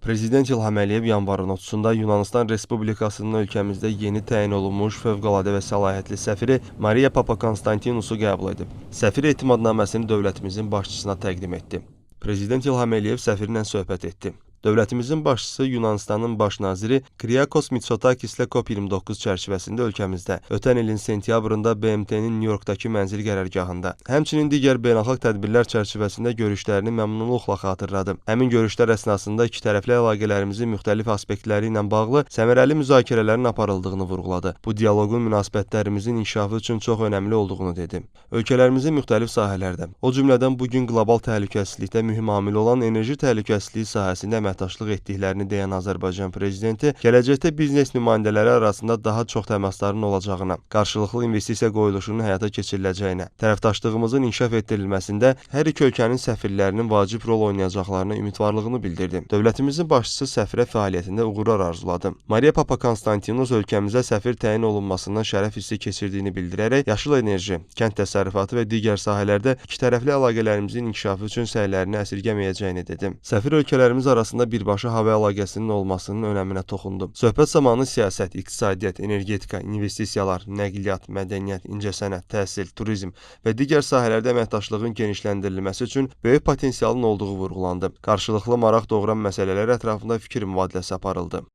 Prezident İlham Əliyev yanvarın 30-da Yunanistan Respublikasının ölkəmizdə yeni təyin olunmuş fövqəladə və səlahiyyətli səfiri Maria Papakonstantinusu qəbul edib. Səfir etimadnaməsini dövlətimizin başçısına təqdim etdi. Prezident İlham Əliyev səfirlə söhbət etdi. Dövlətimizin başçısı Yunanistanın baş naziri Kyriakos Mitsotakislə COP29 çərçivəsində ölkəmizdə ötən ilin sentyabrında BMT-nin New Yorkdakı mənzil qərargahında, həmçinin digər beynəlxalq tədbirlər çərçivəsində görüşlərini məmnunluqla xatırladı. Həmin görüşlər əsnasında ikitərəfli əlaqələrimizin müxtəlif aspektləri ilə bağlı səmərəli müzakirələrin aparıldığını vurğuladı. Bu dialoqun münasibətlərimizin inkişafı üçün çox önəmli olduğunu dedi. Ölkələrimizin müxtəlif sahələrdə, o cümlədən bugün qlobal təhlükəsizlikdə mühüm amil olan enerji təhlükəsizliyi sahəsində əməkdaşlıq etdiklərini deyən Azərbaycan prezidenti, gələcəkdə biznes nümayəndələri arasında daha çox təmasların olacağına, qarşılıqlı investisiya qoyuluşunun həyata keçiriləcəyinə, tərəfdaşlığımızın inkişaf etdirilməsində hər iki ölkənin səfirlərinin vacib rol oynayacaqlarına ümidvarlığını bildirdi. Dövlətimizin başçısı səfirə fəaliyyətində uğurlar arzuladı. Maria Papakonstantinus ölkəmizə səfir təyin olunmasından şərəf hissi keçirdiyini bildirərək, yaşıl enerji, kənd təsərrüfatı və digər sahələrdə ikitərəfli əlaqələrimizin inkişafı üçün səylərini əsirgəməyəcəyini dedi. Səfir ölkələrimiz arasında birbaşa hava əlaqəsinin olmasının önəminə toxundu. Söhbət zamanı siyasət, iqtisadiyyat, energetika, investisiyalar, nəqliyyat, mədəniyyət, incəsənət, təhsil, turizm və digər sahələrdə əməkdaşlığın genişləndirilməsi üçün böyük potensialın olduğu vurğulandı. Qarşılıqlı maraq doğuran məsələlər ətrafında fikir mübadiləsi aparıldı.